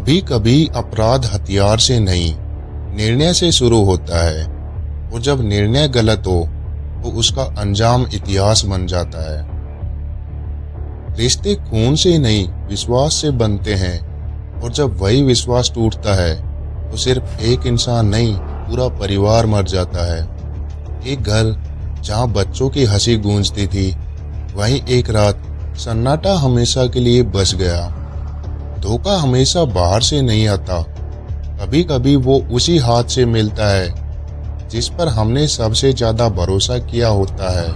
कभी कभी अपराध हथियार से नहीं, निर्णय से शुरू होता है। और जब निर्णय गलत हो तो उसका अंजाम इतिहास बन जाता है। रिश्ते खून से नहीं, विश्वास से बनते हैं। और जब वही विश्वास टूटता है तो सिर्फ एक इंसान नहीं, पूरा परिवार मर जाता है। एक घर जहां बच्चों की हंसी गूंजती थी, वहीं एक रात सन्नाटा हमेशा के लिए बस गया। धोखा हमेशा बाहर से नहीं आता, कभी कभी वो उसी हाथ से मिलता है जिस पर हमने सबसे ज्यादा भरोसा किया होता है।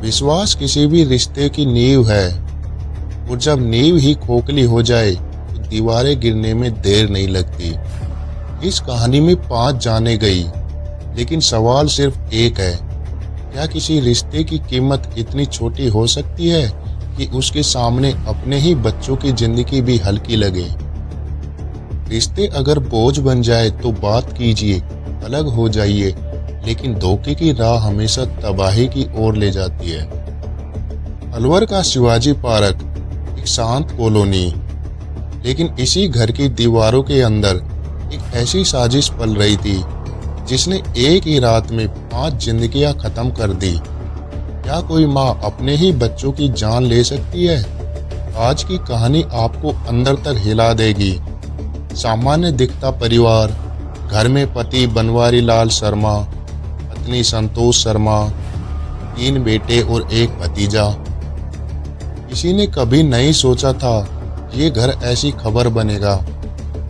विश्वास किसी भी रिश्ते की नींव है, और जब नींव ही खोखली हो जाए तो दीवारें गिरने में देर नहीं लगती। इस कहानी में 5 जाने गई, लेकिन सवाल सिर्फ एक है, क्या किसी रिश्ते की कीमत इतनी छोटी हो सकती है कि उसके सामने अपने ही बच्चों की जिंदगी भी हल्की लगे। रिश्ते अगर बोझ बन जाए तो बात कीजिए, अलग हो जाइए, लेकिन धोखे की राह हमेशा तबाही की ओर ले जाती है। अलवर का शिवाजी पार्क एक शांत कॉलोनी, लेकिन इसी घर की दीवारों के अंदर एक ऐसी साजिश पल रही थी जिसने एक ही रात में 5 जिंदगियां खत्म कर दी। क्या कोई माँ अपने ही बच्चों की जान ले सकती है? आज की कहानी आपको अंदर तक हिला देगी। सामान्य दिखता परिवार, घर में पति बनवारी लाल शर्मा, पत्नी संतोष शर्मा, 3 बेटे और एक भतीजा। किसी ने कभी नहीं सोचा था ये घर ऐसी खबर बनेगा।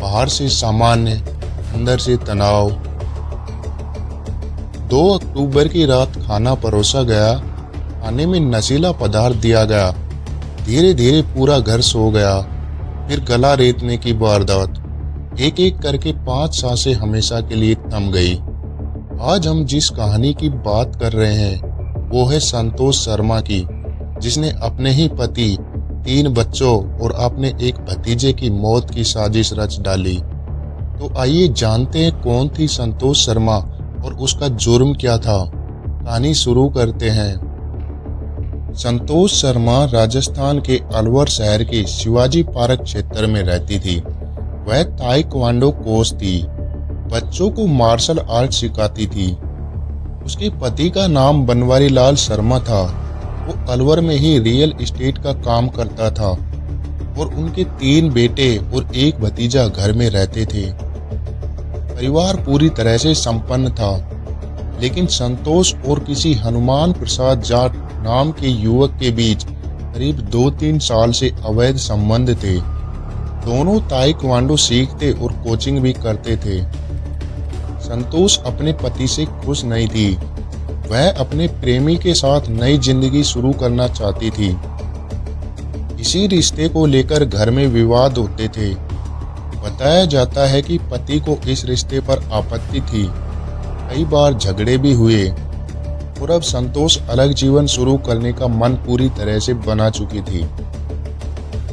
बाहर से सामान्य, अंदर से तनाव। 2 अक्टूबर की रात खाना परोसा गया। खाने में नशीला पदार्थ दिया गया। धीरे धीरे पूरा घर सो गया। फिर गला रेतने की वारदात। एक एक करके 5 सांसें हमेशा के लिए थम गई। आज हम जिस कहानी की बात कर रहे हैं वो है संतोष शर्मा की, जिसने अपने ही पति, 3 बच्चों और अपने एक भतीजे की मौत की साजिश रच डाली। तो आइए जानते हैं कौन थी संतोष शर्मा और उसका जुर्म क्या था। कहानी शुरू करते हैं। संतोष शर्मा राजस्थान के अलवर शहर के शिवाजी पार्क क्षेत्र में रहती थी। वह ताइक्वांडो कोच थी। बच्चों को मार्शल आर्ट सिखाती थी। उसके पति का नाम बनवारी लाल शर्मा था। वो अलवर में ही रियल एस्टेट का काम करता था और उनके 3 बेटे और एक भतीजा घर में रहते थे। परिवार पूरी तरह से संपन्न था, लेकिन संतोष और किसी हनुमान प्रसाद जाट नाम के युवक के बीच करीब 2-3 साल से अवैध संबंध थे। दोनों ताइक्वांडो सीखते और कोचिंग भी करते थे। संतोष अपने पति से खुश नहीं थी। वह अपने प्रेमी के साथ नई जिंदगी शुरू करना चाहती थी। इसी रिश्ते को लेकर घर में विवाद होते थे। बताया जाता है कि पति को इस रिश्ते पर आपत्ति थी। कई बार झगड़े भी हुए और अब संतोष अलग जीवन शुरू करने का मन पूरी तरह से बना चुकी थी।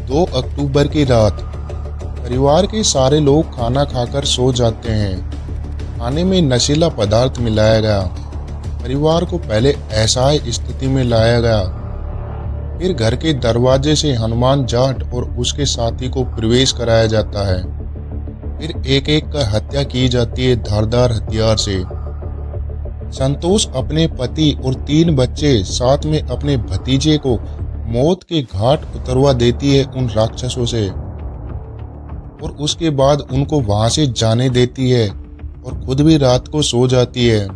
2 अक्टूबर की रात परिवार के सारे लोग खाना खाकर सो जाते हैं। खाने में नशीला पदार्थ मिलाया गया। परिवार को पहले असहाय स्थिति में लाया गया। फिर घर के दरवाजे से हनुमान जाट और उसके साथी को प्रवेश कराया जाता है। फिर एक एक कर हत्या की जाती है धारदार हथियार से। संतोष अपने पति और 3 बच्चे साथ में अपने भतीजे को मौत के घाट उतरवा देती है उन राक्षसों से, और उसके बाद उनको वहां से जाने देती है और खुद भी रात को सो जाती है।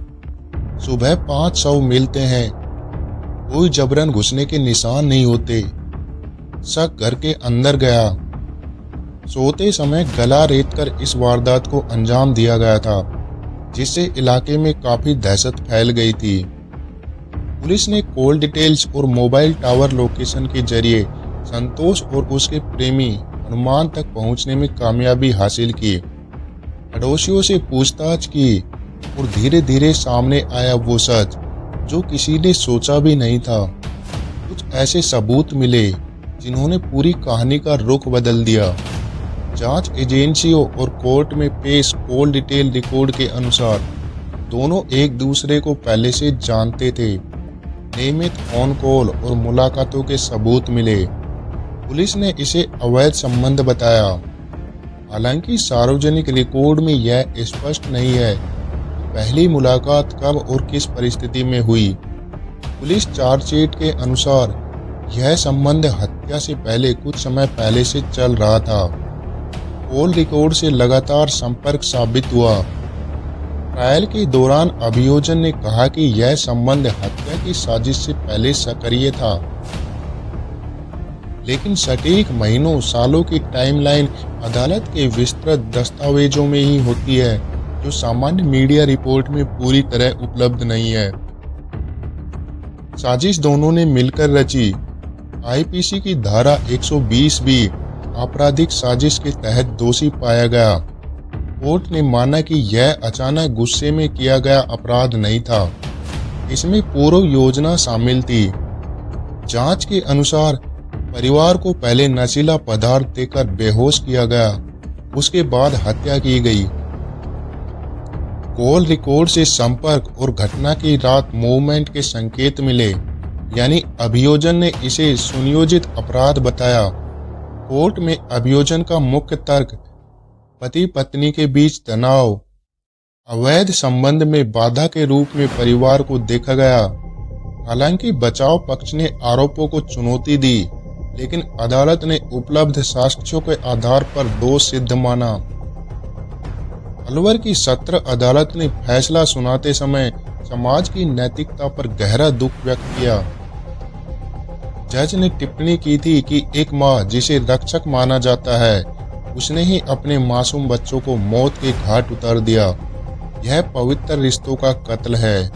सुबह 5 शव मिलते हैं। कोई जबरन घुसने के निशान नहीं होते। शक घर के अंदर गया। सोते समय गला रेतकर इस वारदात को अंजाम दिया गया था, जिससे इलाके में काफी दहशत फैल गई थी। पुलिस ने कॉल डिटेल्स और मोबाइल टावर लोकेशन के जरिए संतोष और उसके प्रेमी हनुमान तक पहुंचने में कामयाबी हासिल की। पड़ोसियों से पूछताछ की और धीरे धीरे सामने आया वो सच जो किसी ने सोचा भी नहीं था। कुछ ऐसे सबूत मिले जिन्होंने पूरी कहानी का रुख बदल दिया। जांच एजेंसियों और कोर्ट में पेश कॉल डिटेल रिकॉर्ड के अनुसार दोनों एक दूसरे को पहले से जानते थे। नियमित फोन कॉल और मुलाकातों के सबूत मिले। पुलिस ने इसे अवैध संबंध बताया। हालांकि सार्वजनिक रिकॉर्ड में यह स्पष्ट नहीं है कि पहली मुलाकात कब और किस परिस्थिति में हुई। पुलिस चार्जशीट के अनुसार यह संबंध हत्या से पहले कुछ समय पहले से चल रहा था। कॉल रिकॉर्ड से लगातार संपर्क साबित हुआ। ट्रायल के दौरान अभियोजन ने कहा कि यह संबंध हत्या की साजिश से पहले सक्रिय था, लेकिन सटीक महीनों सालों की टाइमलाइन अदालत के विस्तृत दस्तावेजों में ही होती है, जो सामान्य मीडिया रिपोर्ट में पूरी तरह उपलब्ध नहीं है। साजिश दोनों ने मिलकर रची। आईपीसी की धारा 120 भी आपराधिक साजिश के तहत दोषी पाया गया। कोर्ट ने माना कि यह अचानक गुस्से में किया गया अपराध नहीं था, इसमें पूर्व योजना शामिल थी। जांच के अनुसार परिवार को पहले नशीला पदार्थ देकर बेहोश किया गया, उसके बाद हत्या की गई। कॉल रिकॉर्ड से संपर्क और घटना की रात मूवमेंट के संकेत मिले, यानी अभियोजन ने इसे सुनियोजित अपराध बताया। कोर्ट में अभियोजन का मुख्य तर्क पति पत्नी के बीच तनाव, अवैध संबंध में बाधा के रूप में परिवार को देखा गया। हालांकि बचाव पक्ष ने आरोपों को चुनौती दी, लेकिन अदालत ने उपलब्ध साक्ष्यों के आधार पर दोष सिद्ध माना। अलवर की सत्र अदालत ने फैसला सुनाते समय समाज की नैतिकता पर गहरा दुख व्यक्त किया। जज ने टिप्पणी की थी कि एक माँ जिसे रक्षक माना जाता है, उसने ही अपने मासूम बच्चों को मौत के घाट उतार दिया। यह पवित्र रिश्तों का कत्ल है।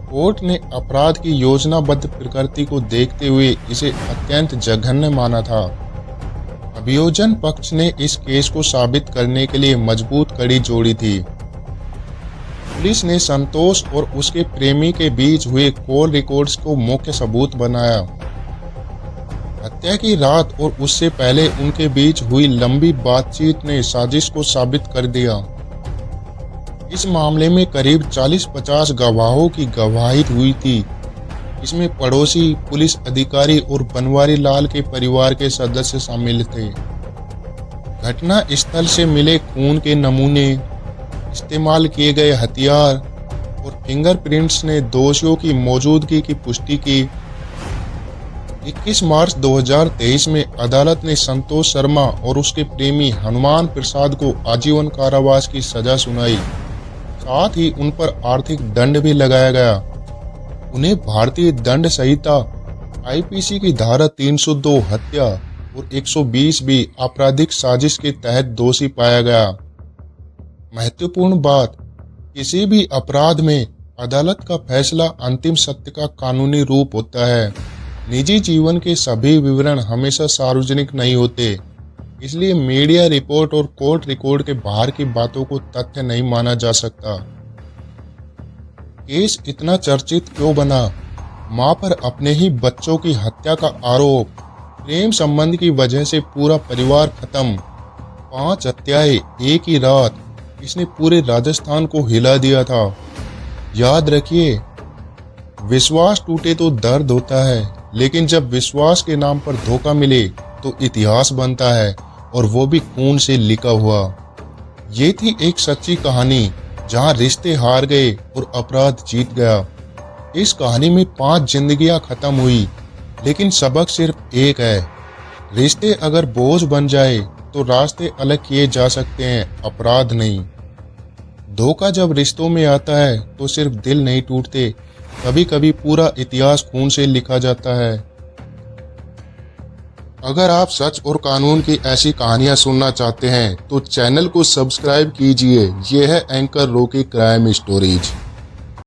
कोर्ट ने अपराध की योजनाबद्ध प्रकृति को देखते हुए इसे अत्यंत जघन्य माना था। अभियोजन पक्ष ने इस केस को साबित करने के लिए मजबूत कड़ी जोड़ी थी। पुलिस ने संतोष और उसके प्रेमी के बीच हुए कॉल रिकॉर्ड्स को मुख्य सबूत बनाया। हत्या की रात और उससे पहले उनके बीच हुई लंबी बातचीत ने साजिश को साबित कर दिया। इस मामले में करीब 40-50 गवाहों की गवाही हुई थी। इसमें पड़ोसी, पुलिस अधिकारी और बनवारी लाल के परिवार के सदस्य शामिल थे। घटना स्थल से मिले खून के नमूने, इस्तेमाल किए गए हथियार और फिंगरप्रिंट्स ने दोषियों की मौजूदगी की पुष्टि की। 21 मार्च 2023 में अदालत ने संतोष शर्मा और उसके प्रेमी हनुमान प्रसाद को आजीवन कारावास की सजा सुनाई। साथ ही उन पर आर्थिक दंड भी लगाया गया। उन्हें भारतीय दंड संहिता आईपीसी की धारा 302 हत्या और 120 भी आपराधिक साजिश के तहत दोषी पाया गया। महत्वपूर्ण बात, किसी भी अपराध में अदालत का फैसला अंतिम सत्य का कानूनी रूप होता है। निजी जीवन के सभी विवरण हमेशा सार्वजनिक नहीं होते, इसलिए मीडिया रिपोर्ट और कोर्ट रिकॉर्ड के बाहर की बातों को तथ्य नहीं माना जा सकता। केस इतना चर्चित क्यों बना? मां पर अपने ही बच्चों की हत्या का आरोप, प्रेम संबंध की वजह से पूरा परिवार खत्म, 5 हत्याएं एक ही रात, इसने पूरे राजस्थान को हिला दिया था। याद रखिए, विश्वास टूटे तो दर्द होता है, लेकिन जब विश्वास के नाम पर धोखा मिले तो इतिहास बनता है, और वो भी खून से लिखा हुआ। ये थी एक सच्ची कहानी जहां रिश्ते हार गए और अपराध जीत गया। इस कहानी में 5 जिंदगियां खत्म हुई, लेकिन सबक सिर्फ एक है, रिश्ते अगर बोझ बन जाए तो रास्ते अलग किए जा सकते हैं, अपराध नहीं। धोखा जब रिश्तों में आता है तो सिर्फ दिल नहीं टूटते, कभी कभी पूरा इतिहास खून से लिखा जाता है। अगर आप सच और कानून की ऐसी कहानियां सुनना चाहते हैं तो चैनल को सब्सक्राइब कीजिए। यह है एंकर रॉकी क्राइम स्टोरीज।